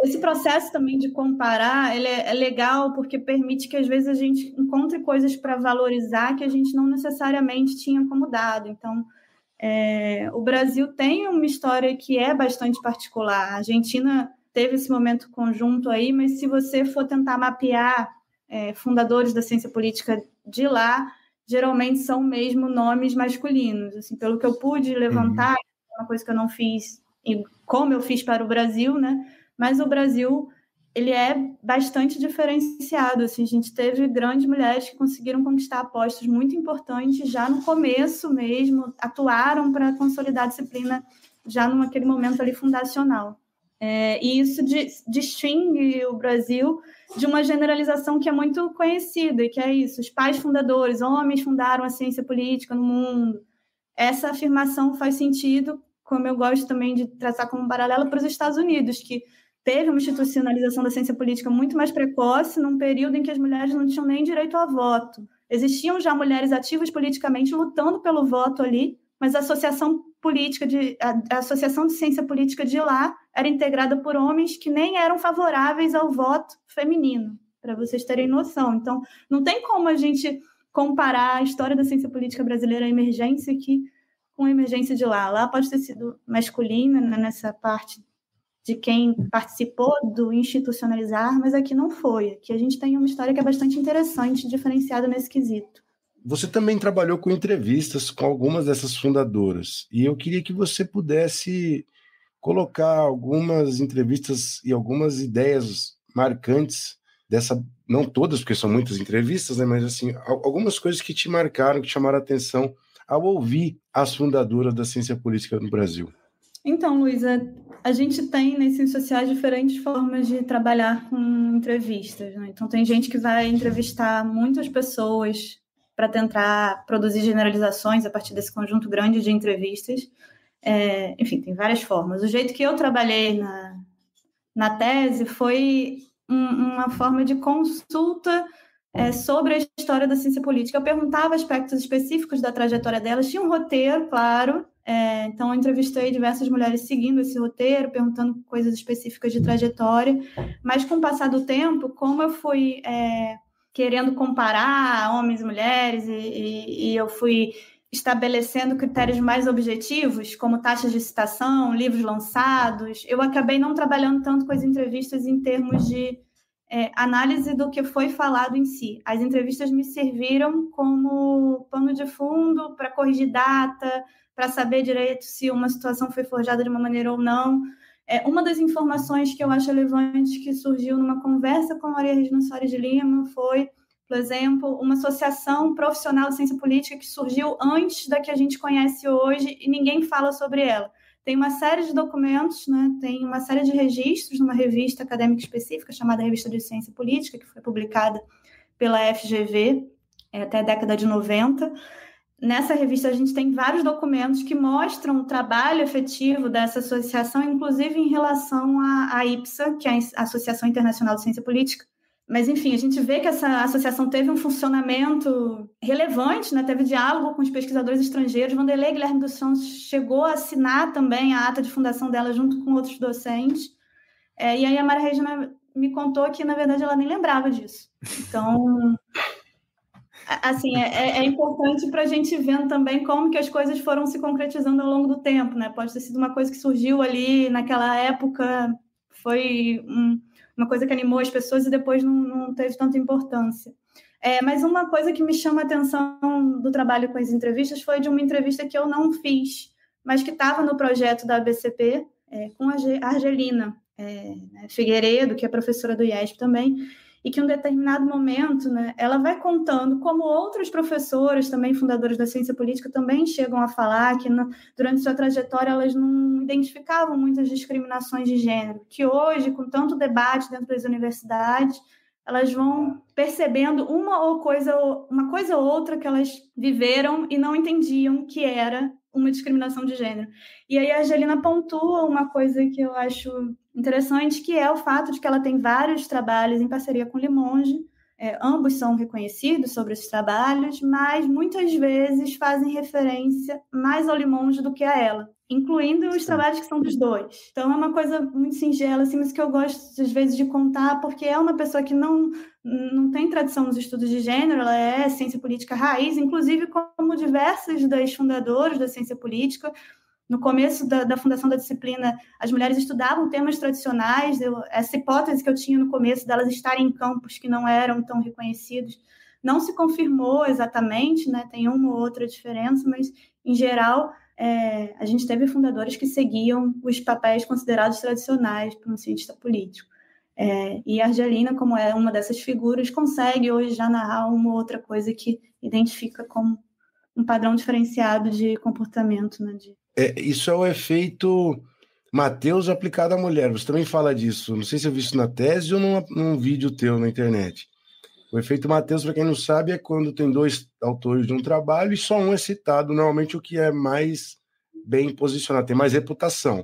Esse processo também de comparar, ele é legal porque permite que às vezes a gente encontre coisas para valorizar que a gente não necessariamente tinha como dado. Então, o Brasil tem uma história que é bastante particular. A Argentina teve esse momento conjunto aí, mas se você for tentar mapear fundadores da ciência política de lá, geralmente são mesmo nomes masculinos. Assim, pelo que eu pude levantar, uma coisa que eu não fiz, como eu fiz para o Brasil, né? Mas o Brasil ele é bastante diferenciado. Assim, a gente teve grandes mulheres que conseguiram conquistar postos muito importantes já no começo mesmo, atuaram para consolidar a disciplina já naquele momento ali fundacional. E isso distingue o Brasil de uma generalização que é muito conhecida, que é isso: os pais fundadores, homens, fundaram a ciência política no mundo. Essa afirmação faz sentido, como eu gosto também de traçar como paralelo, para os Estados Unidos, que teve uma institucionalização da ciência política muito mais precoce, num período em que as mulheres não tinham nem direito a voto. Existiam já mulheres ativas politicamente lutando pelo voto ali, mas a associação de ciência política de lá era integrada por homens que nem eram favoráveis ao voto feminino, para vocês terem noção. Então, não tem como a gente comparar a história da ciência política brasileira, a emergência aqui, com a emergência de lá. Lá pode ter sido masculina, né, nessa parte de quem participou do institucionalizar, mas aqui não foi. Aqui a gente tem uma história que é bastante interessante, diferenciada nesse quesito. Você também trabalhou com entrevistas com algumas dessas fundadoras, e eu queria que você pudesse colocar algumas entrevistas e algumas ideias marcantes dessa, não todas, porque são muitas entrevistas, né, mas assim, algumas coisas que te marcaram, que chamaram a atenção ao ouvir as fundadoras da ciência política no Brasil. Então, Luísa, a gente tem nas ciências sociais diferentes formas de trabalhar com entrevistas, né? Então, tem gente que vai entrevistar muitas pessoas para tentar produzir generalizações a partir desse conjunto grande de entrevistas. Enfim, tem várias formas. O jeito que eu trabalhei na tese foi uma forma de consulta sobre a história da ciência política. Eu perguntava aspectos específicos da trajetória delas, tinha um roteiro, claro. Então, eu entrevistei diversas mulheres seguindo esse roteiro, perguntando coisas específicas de trajetória, mas com o passar do tempo, como eu fui querendo comparar homens e mulheres e eu fui estabelecendo critérios mais objetivos, como taxas de citação, livros lançados, eu acabei não trabalhando tanto com as entrevistas em termos de análise do que foi falado em si. As entrevistas me serviram como pano de fundo para corrigir data, para saber direito se uma situação foi forjada de uma maneira ou não. Uma das informações que eu acho relevante que surgiu numa conversa com a Maria Regina Soares de Lima foi, por exemplo, uma associação profissional de ciência política que surgiu antes da que a gente conhece hoje e ninguém fala sobre ela. Tem uma série de documentos, né? Tem uma série de registros numa revista acadêmica específica chamada Revista de Ciência Política, que foi publicada pela FGV até a década de 90. Nessa revista a gente tem vários documentos que mostram o trabalho efetivo dessa associação, inclusive em relação à IPSA, que é a Associação Internacional de Ciência Política. Mas, enfim, a gente vê que essa associação teve um funcionamento relevante, né? Teve diálogo com os pesquisadores estrangeiros. Vanderlei Guilherme dos Santos chegou a assinar também a ata de fundação dela junto com outros docentes. E aí a Maria Regina me contou que, na verdade, ela nem lembrava disso. Então, assim, é importante para a gente ver também como que as coisas foram se concretizando ao longo do tempo, né? Pode ter sido uma coisa que surgiu ali naquela época, foi uma coisa que animou as pessoas e depois não teve tanta importância. Mas uma coisa que me chama a atenção do trabalho com as entrevistas foi de uma entrevista que eu não fiz, mas que estava no projeto da ABCP, com a Argelina Figueiredo, que é professora do IESP também, e que em um determinado momento, né, ela vai contando como outros professores, também fundadores da ciência política, também chegam a falar que durante sua trajetória elas não identificavam muitas discriminações de gênero, que hoje, com tanto debate dentro das universidades, elas vão percebendo uma coisa ou outra que elas viveram e não entendiam que era uma discriminação de gênero. E aí a Angelina pontua uma coisa que eu acho interessante, que é o fato de que ela tem vários trabalhos em parceria com Limonge, ambos são reconhecidos sobre esses trabalhos, mas muitas vezes fazem referência mais ao Limonge do que a ela, incluindo os trabalhos que são dos dois. Então é uma coisa muito singela, assim, mas que eu gosto às vezes de contar, porque é uma pessoa que não tem tradição nos estudos de gênero, ela é ciência política raiz, inclusive como diversas das fundadoras da ciência política. No começo da fundação da disciplina, as mulheres estudavam temas tradicionais, essa hipótese que eu tinha no começo delas estarem em campos que não eram tão reconhecidos não se confirmou exatamente, né? Tem uma ou outra diferença, mas, em geral, a gente teve fundadores que seguiam os papéis considerados tradicionais para um cientista político. E a Argelina, como é uma dessas figuras, consegue hoje já narrar uma outra coisa que identifica como um padrão diferenciado de comportamento. Né? Isso é o efeito Mateus aplicado à mulher. Você também fala disso. Não sei se eu vi isso na tese ou num vídeo teu na internet. O efeito Mateus, para quem não sabe, é quando tem 2 autores de um trabalho e só um é citado, normalmente o que é mais bem posicionado, tem mais reputação.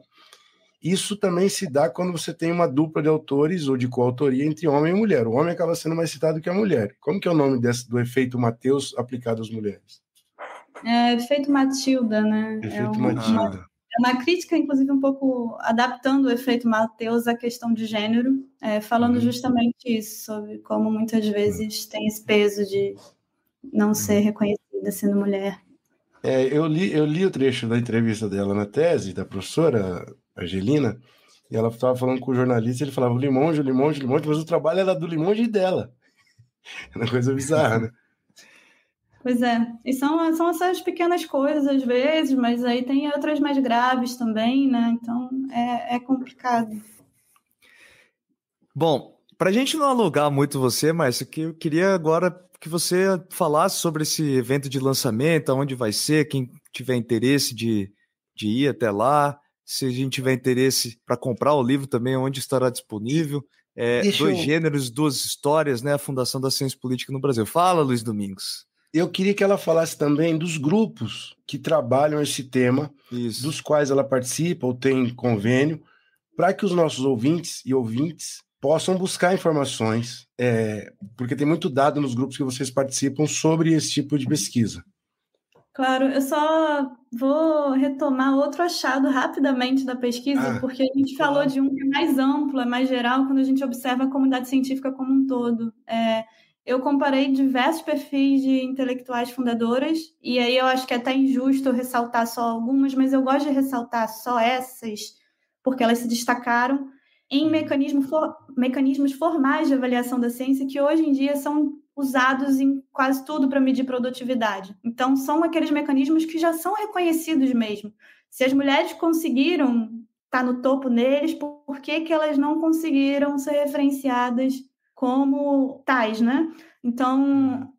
Isso também se dá quando você tem uma dupla de autores ou de coautoria entre homem e mulher. O homem acaba sendo mais citado que a mulher. Como que é o nome do efeito Mateus aplicado às mulheres? Efeito Matilda, né? Efeito Matilda. É uma crítica, inclusive, um pouco adaptando o efeito Mateus à questão de gênero, falando justamente isso, sobre como muitas vezes tem esse peso de não ser reconhecida sendo mulher. Eu li o trecho da entrevista dela na tese, da professora Argelina, e ela estava falando com o jornalista, ele falava Limonge, mas o trabalho era do Limonge e dela. É uma coisa bizarra, né? Pois é, e são essas pequenas coisas às vezes, mas aí tem outras mais graves também, né? Então é complicado. Bom, para a gente não alugar muito você, Márcia, eu queria agora que você falasse sobre esse evento de lançamento, aonde vai ser, quem tiver interesse de ir até lá, se a gente tiver interesse para comprar o livro também, onde estará disponível. 2 gêneros, 2 histórias, né? A Fundação da Ciência Política no Brasil. Fala, Luiz Domingos. Eu queria que ela falasse também dos grupos que trabalham esse tema, dos quais ela participa ou tem convênio, para que os nossos ouvintes possam buscar informações, porque tem muito dado nos grupos que vocês participam sobre esse tipo de pesquisa. Claro, eu só vou retomar outro achado rapidamente da pesquisa, porque a gente falou de um que é mais amplo, é mais geral, quando a gente observa a comunidade científica como um todo. Eu comparei diversos perfis de intelectuais fundadoras, e aí eu acho que é até injusto ressaltar só algumas, mas eu gosto de ressaltar só essas, porque elas se destacaram em mecanismos formais de avaliação da ciência que hoje em dia são usados em quase tudo para medir produtividade. Então, são aqueles mecanismos que já são reconhecidos mesmo. Se as mulheres conseguiram estar no topo neles, por que elas não conseguiram ser referenciadas como tais, né? Então,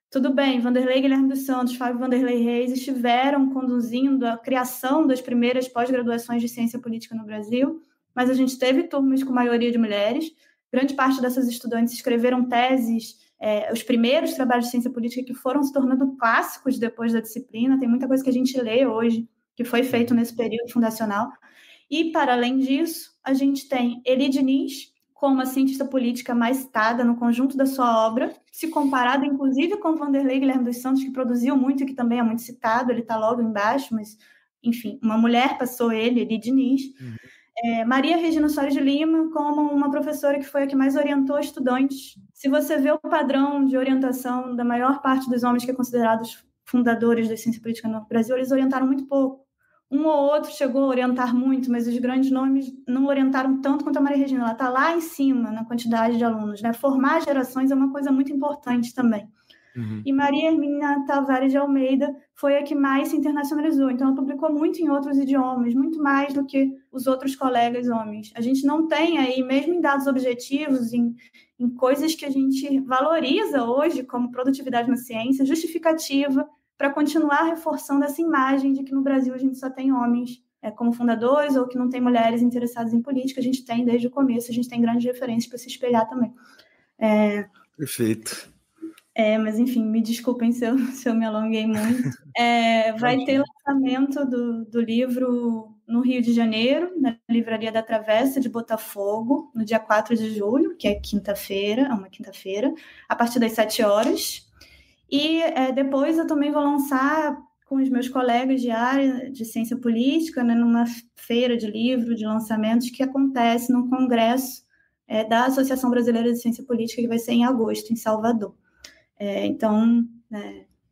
tudo bem, Vanderlei Guilherme dos Santos, Fábio Vanderlei Reis estiveram conduzindo a criação das primeiras pós-graduações de ciência política no Brasil, mas a gente teve turmas com maioria de mulheres. Grande parte dessas estudantes escreveram teses, os primeiros trabalhos de ciência política que foram se tornando clássicos depois da disciplina. Tem muita coisa que a gente lê hoje que foi feito nesse período fundacional. E, para além disso, a gente tem Elie Diniz como a cientista política mais citada no conjunto da sua obra, se comparado, inclusive, com Vanderlei Guilherme dos Santos, que produziu muito e que também é muito citado, ele está logo embaixo, mas, enfim, uma mulher passou ele, Elie Diniz. Maria Regina Soares de Lima, como uma professora que foi a que mais orientou estudantes. Se você vê o padrão de orientação da maior parte dos homens que é considerados fundadores da ciência política no Brasil, eles orientaram muito pouco. Um ou outro chegou a orientar muito, mas os grandes nomes não orientaram tanto quanto a Maria Regina. Ela está lá em cima na quantidade de alunos, né? Formar gerações é uma coisa muito importante também. E Maria Hermínia Tavares de Almeida foi a que mais se internacionalizou. Então, ela publicou muito em outros idiomas, muito mais do que os outros colegas homens. A gente não tem aí, mesmo em dados objetivos, em coisas que a gente valoriza hoje, como produtividade na ciência, justificativa para continuar reforçando essa imagem de que no Brasil a gente só tem homens como fundadores ou que não tem mulheres interessadas em política. A gente tem desde o começo, a gente tem grandes referências para se espelhar também. Perfeito. Mas, enfim, me desculpem se eu me alonguei muito. Vai ter lançamento do livro no Rio de Janeiro, na Livraria da Travessa de Botafogo, no dia 4 de julho, que é uma quinta-feira, a partir das 7 horas. E depois eu também vou lançar com os meus colegas de área de ciência política, né, numa feira de livro, de lançamentos, que acontece no congresso da Associação Brasileira de Ciência Política, que vai ser em agosto, em Salvador. Então,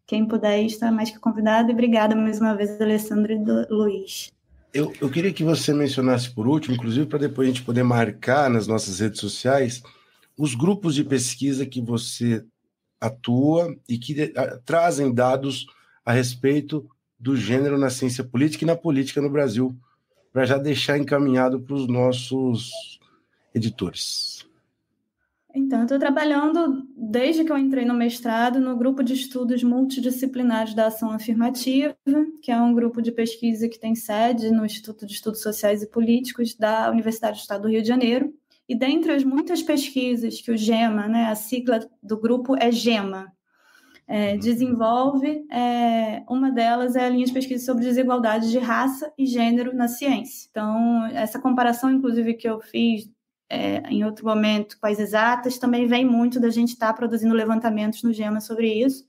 quem puder está mais que convidado, e obrigada mais uma vez, Alessandro e Luiz. Eu queria que você mencionasse por último, inclusive para depois a gente poder marcar nas nossas redes sociais, os grupos de pesquisa que você atua e que trazem dados a respeito do gênero na ciência política e na política no Brasil, para já deixar encaminhado para os nossos Editores. Então, eu estou trabalhando, desde que eu entrei no mestrado, no grupo de estudos multidisciplinares da ação afirmativa, que é um grupo de pesquisa que tem sede no Instituto de Estudos Sociais e Políticos da Universidade do Estado do Rio de Janeiro. E dentre as muitas pesquisas que o GEMA, né, a sigla do grupo é GEMA, desenvolve, uma delas é a linha de pesquisa sobre desigualdade de raça e gênero na ciência. Então, essa comparação, inclusive, que eu fiz em outro momento com as exatas, também vem muito da gente estar produzindo levantamentos no GEMA sobre isso,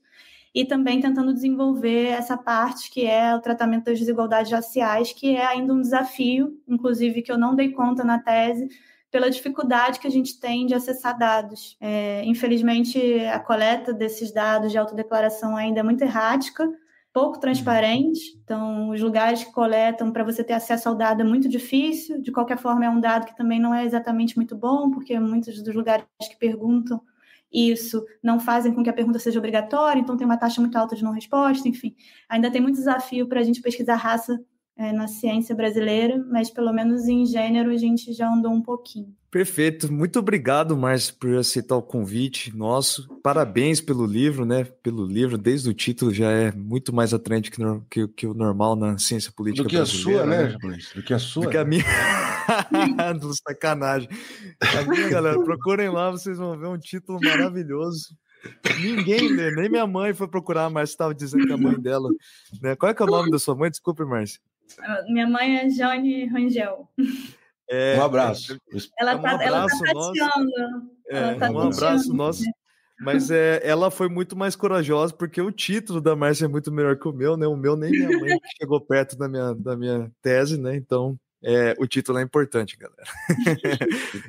e também tentando desenvolver essa parte que é o tratamento das desigualdades raciais, que é ainda um desafio, inclusive que eu não dei conta na tese, pela dificuldade que a gente tem de acessar dados. Infelizmente, a coleta desses dados de autodeclaração ainda é muito errática, pouco transparente, então os lugares que coletam para você ter acesso ao dado é muito difícil, de qualquer forma é um dado que também não é exatamente muito bom, porque muitos dos lugares que perguntam isso não fazem com que a pergunta seja obrigatória, então tem uma taxa muito alta de não resposta, enfim, ainda tem muito desafio para a gente pesquisar raça na ciência brasileira, mas pelo menos em gênero a gente já andou um pouquinho. Perfeito, muito obrigado, Márcia, por aceitar o convite nosso. Parabéns pelo livro, né? Pelo livro, desde o título já é muito mais atraente que o normal na ciência política do que brasileira. A sua, né, japonês? Do que a sua. Do que a minha. Do sacanagem. A minha, galera, procurem lá, vocês vão ver um título maravilhoso. Ninguém lê, nem minha mãe foi procurar, a Márcia estava dizendo que a mãe dela, né? Qual é que é o nome da sua mãe? Desculpe, Márcia. Minha mãe é Jane Rangel. Um abraço. Ela está tateando. Um abraço nosso. Mas ela foi muito mais corajosa, porque o título da Márcia é muito melhor que o meu, né? O meu nem minha mãe chegou perto da minha tese, né? Então, o título é importante, galera.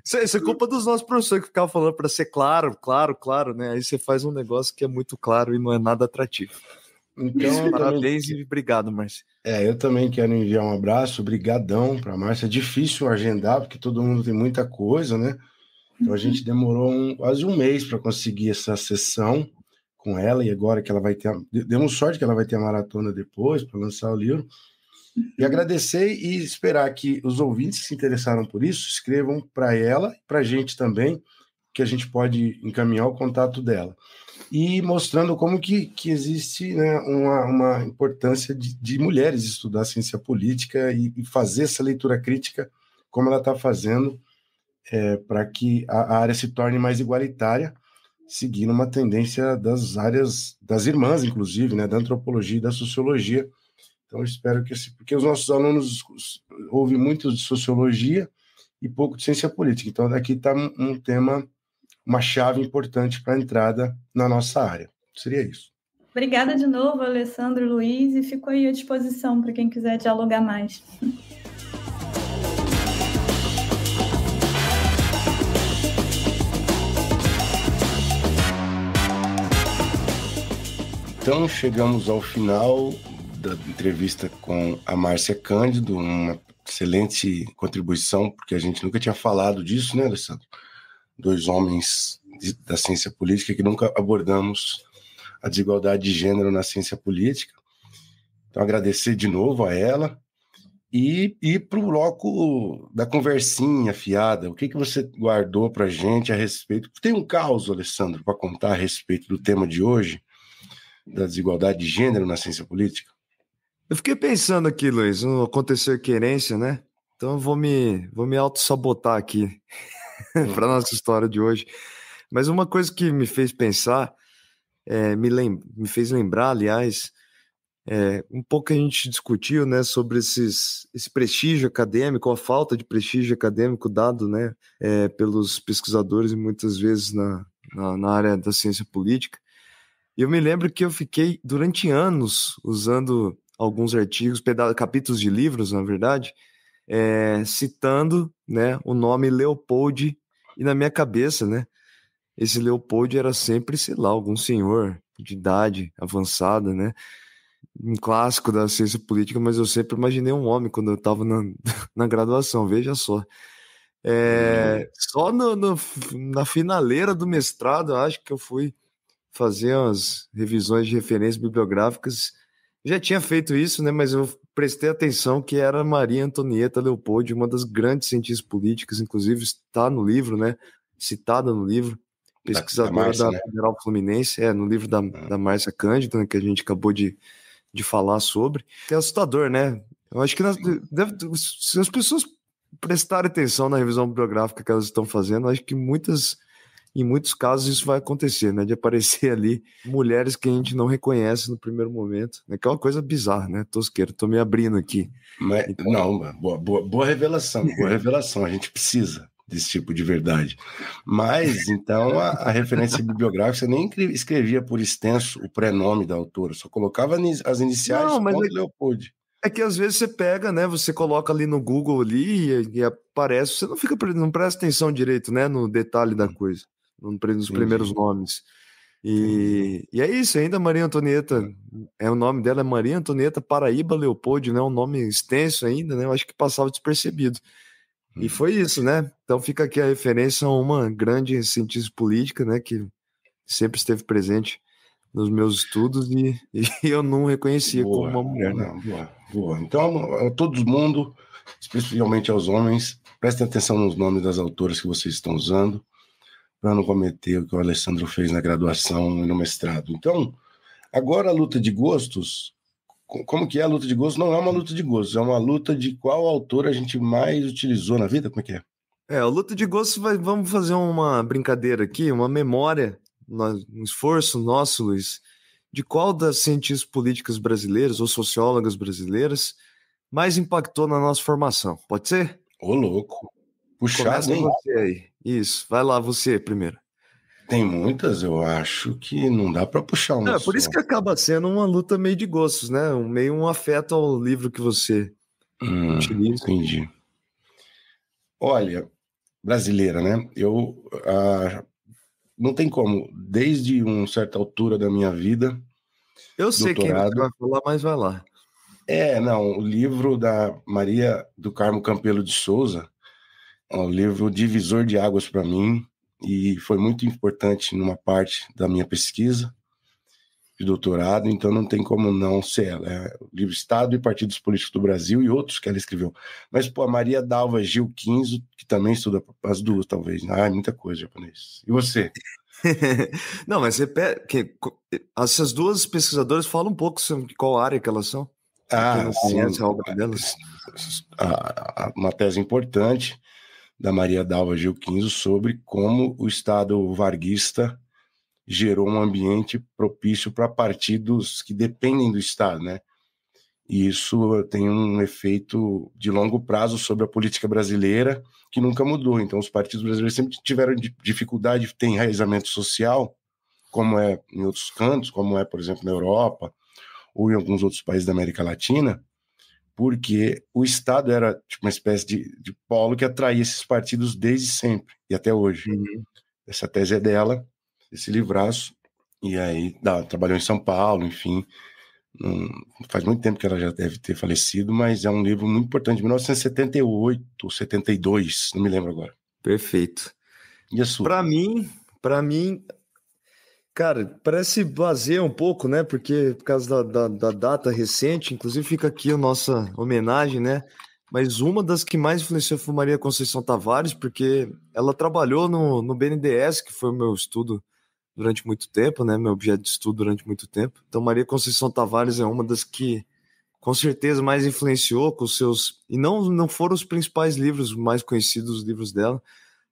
Isso é culpa dos nossos professores que ficavam falando para ser claro, né? Aí você faz um negócio que é muito claro e não é nada atrativo. Então, parabéns e obrigado, Márcia. Eu também quero enviar um abraço, brigadão para a Márcia. É difícil agendar, porque todo mundo tem muita coisa, né? Então, a gente demorou quase um mês para conseguir essa sessão com ela, e agora que ela vai ter... Demos sorte que ela vai ter a maratona depois, para lançar o livro. E agradecer e esperar que os ouvintes que se interessaram por isso escrevam para ela e para a gente também, que a gente pode encaminhar o contato dela. E mostrando como que existe, né, uma importância de mulheres estudar ciência política e fazer essa leitura crítica como ela está fazendo, para que a área se torne mais igualitária, seguindo uma tendência das áreas, das irmãs, inclusive, né, da antropologia e da sociologia. Então, eu espero que... Porque os nossos alunos ouvem muito de sociologia e pouco de ciência política. Então, daqui está um tema... uma chave importante para a entrada na nossa área. Seria isso. Obrigada de novo, Alessandro, Luiz, e fico aí à disposição para quem quiser dialogar mais. Então, chegamos ao final da entrevista com a Márcia Cândido, uma excelente contribuição, porque a gente nunca tinha falado disso, né, Alessandro? Dois homens da ciência política que nunca abordamos a desigualdade de gênero na ciência política. Então, agradecer de novo a ela e ir para o bloco da conversinha fiada. O que você guardou para a gente a respeito? Tem um caos, Alessandro, para contar a respeito do tema de hoje, da desigualdade de gênero na ciência política? Eu fiquei pensando aqui, Luiz, no acontecer querência, né? Então eu vou me auto-sabotar aqui para nossa história de hoje. Mas uma coisa que me fez pensar, me fez lembrar, aliás, um pouco que a gente discutiu, né, sobre esse prestígio acadêmico, a falta de prestígio acadêmico dado, né, pelos pesquisadores e muitas vezes na área da ciência política. E eu me lembro que eu fiquei durante anos usando alguns artigos, capítulos de livros, na verdade, citando, né, o nome Leopold, e na minha cabeça, né, esse Leopold era sempre, sei lá, algum senhor de idade avançada, né, um clássico da ciência política, mas eu sempre imaginei um homem quando eu estava na graduação, veja só. Só na finaleira do mestrado, eu acho que eu fui fazer umas revisões de referências bibliográficas, Já tinha feito isso, né? Mas eu prestei atenção que era Maria Antonieta Leopoldi, uma das grandes cientistas políticas, inclusive está no livro, né? Citada no livro, pesquisadora Márcia, da né? Federal Fluminense, no livro da Márcia Cândido, né, que a gente acabou de falar sobre. É assustador, né? Eu acho que se as pessoas prestarem atenção na revisão bibliográfica que elas estão fazendo, acho que em muitos casos isso vai acontecer, né? De aparecer ali mulheres que a gente não reconhece no primeiro momento, né? Que é uma coisa bizarra, né? Tosqueiro, tô me abrindo aqui. Mas, Então... Não, boa revelação, boa revelação. A gente precisa desse tipo de verdade. Mas, então, a referência bibliográfica, você nem escrevia por extenso o prenome da autora, só colocava as iniciais, Não, mas Leopoldi. é que às vezes você pega, né? Você coloca ali no Google ali e aparece, você não presta atenção direito, né? No detalhe da coisa, nos primeiros nomes. E é isso, ainda Maria Antonieta, o nome dela é Maria Antonieta Paraíba Leopoldi, né? Um nome extenso ainda, né? Eu acho que passava despercebido. E foi isso, né? Então fica aqui a referência a uma grande cientista política, né? Que sempre esteve presente nos meus estudos e eu não reconhecia como uma mulher. Boa. Então, a todo mundo, especialmente aos homens, prestem atenção nos nomes das autoras que vocês estão usando, para não cometer o que o Alessandro fez na graduação e no mestrado. Então, agora a luta de gostos, como que é a luta de gostos? Não é uma luta de gostos, é uma luta de qual autor a gente mais utilizou na vida, como é que é? A luta de gostos, vamos fazer uma brincadeira aqui, uma memória, um esforço nosso, Luiz, de qual das cientistas políticas brasileiras ou sociólogas brasileiras mais impactou na nossa formação. Pode ser? Ô, louco. Puxado, Começa hein? você aí. Isso. Vai lá, você primeiro. Tem muitas, eu acho que não dá para puxar uma Por isso só. que acaba sendo uma luta meio de gostos, né? Meio um afeto ao livro que você utiliza. Entendi. Olha, brasileira, né? Não tem como, desde uma certa altura da minha vida. Eu sei doutorado, quem você vai falar, mas vai lá. O livro da Maria do Carmo Campelo de Souza é um livro divisor de águas para mim e foi muito importante numa parte da minha pesquisa de doutorado, então não tem como não ser ela. É o livro Estado e Partidos Políticos do Brasil e outros que ela escreveu. Mas, a Maria Dalva Gil Quinzo, que também estuda as duas, talvez. Muita coisa japonês. E você? Não, mas essas duas pesquisadoras falam um pouco sobre qual área que elas são. Quem não conhece a obra delas. Uma tese importante da Maria Dalva Gil Quinzo sobre como o Estado varguista gerou um ambiente propício para partidos que dependem do Estado, né? E isso tem um efeito de longo prazo sobre a política brasileira que nunca mudou. Então, os partidos brasileiros sempre tiveram dificuldade de ter enraizamento social, como é em outros cantos, como é, por exemplo, na Europa ou em alguns outros países da América Latina, porque o Estado era tipo uma espécie de polo que atraía esses partidos desde sempre e até hoje. Essa tese é dela, esse livraço, e aí trabalhou em São Paulo, enfim. Faz muito tempo que ela já deve ter falecido, mas é um livro muito importante, de 1978 ou 72, não me lembro agora. Perfeito. E a sua? Para mim, cara, parece baseia um pouco, né? Porque por causa da data recente, inclusive fica aqui a nossa homenagem, né? Mas uma das que mais influenciou foi Maria Conceição Tavares, porque ela trabalhou no BNDES, que foi o meu estudo durante muito tempo, né? Meu objeto de estudo durante muito tempo. Então, Maria Conceição Tavares é uma das que, com certeza, mais influenciou com os seus... E não foram os principais livros mais conhecidos, os livros dela.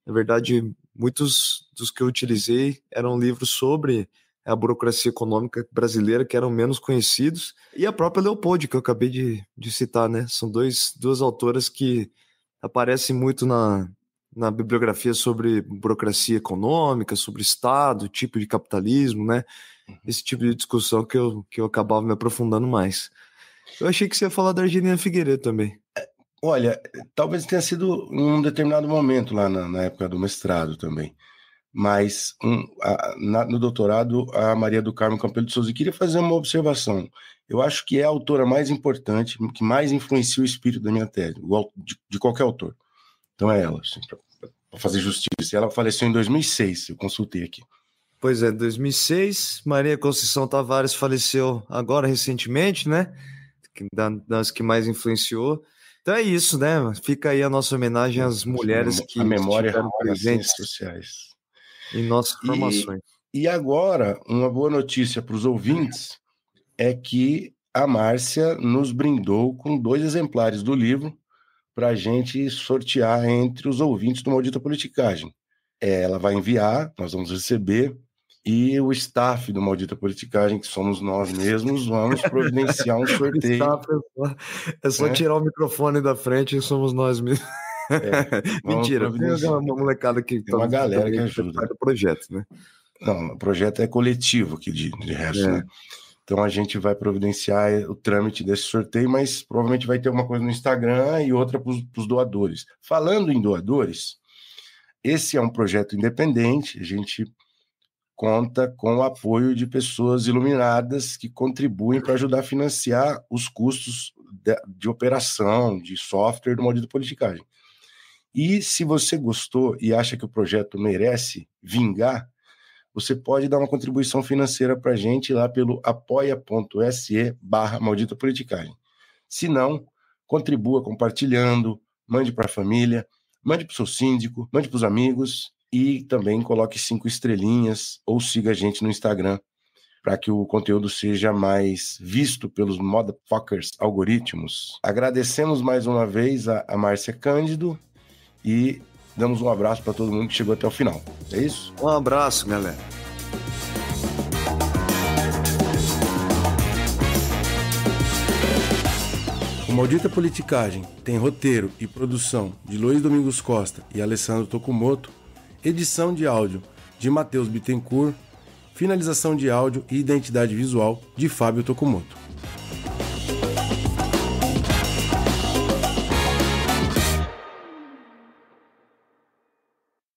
Na verdade, muitos dos que eu utilizei eram livros sobre a burocracia econômica brasileira, que eram menos conhecidos, e a própria Leopoldi, que eu acabei de citar, né? São duas autoras que aparecem muito na bibliografia sobre burocracia econômica, sobre Estado, tipo de capitalismo, né? Esse tipo de discussão que eu acabava me aprofundando mais. Eu achei que você ia falar da Argelina Figueiredo também. Olha, talvez tenha sido em um determinado momento lá na época do mestrado também. Mas no doutorado, a Maria do Carmo Campelo de Souza. E queria fazer uma observação. Eu acho que é a autora mais importante, que mais influencia o espírito da minha tese, de qualquer autor. Então é ela, assim, para fazer justiça. Ela faleceu em 2006, eu consultei aqui. Pois é, 2006. Maria Conceição Tavares faleceu agora recentemente, né? Das que mais influenciou. Então é isso, né? Fica aí a nossa homenagem às mulheres que a memória estiveram presentes sociais em nossas formações. E agora, uma boa notícia para os ouvintes é que a Márcia nos brindou com 2 exemplares do livro para a gente sortear entre os ouvintes do Maldita Politicagem. Ela vai enviar, nós vamos receber, e o staff do Maldita Politicagem, que somos nós mesmos, vamos providenciar um sorteio. É só tirar o microfone da frente e somos nós mesmos. Mentira, tem uma molecada que tem uma galera que ajuda do projeto, né? Não, o projeto é coletivo aqui de resto, né? Então a gente vai providenciar o trâmite desse sorteio, mas provavelmente vai ter uma coisa no Instagram e outra para os doadores. Falando em doadores, esse é um projeto independente, a gente conta com o apoio de pessoas iluminadas que contribuem para ajudar a financiar os custos de operação, de software do Maldita Politicagem. E se você gostou e acha que o projeto merece vingar, você pode dar uma contribuição financeira para a gente lá pelo apoia.se/Maldita Politicagem. Se não, contribua compartilhando, mande para a família, mande para o seu síndico, mande para os amigos e também coloque 5 estrelinhas ou siga a gente no Instagram para que o conteúdo seja mais visto pelos motherfuckers algoritmos. Agradecemos mais uma vez a Márcia Cândido e damos um abraço para todo mundo que chegou até o final. É isso? Um abraço, galera. O Maldita Politicagem tem roteiro e produção de Luiz Domingos Costa e Alessandro Tokumoto, edição de áudio de Matheus Bittencourt, finalização de áudio e identidade visual de Fábio Tokumoto.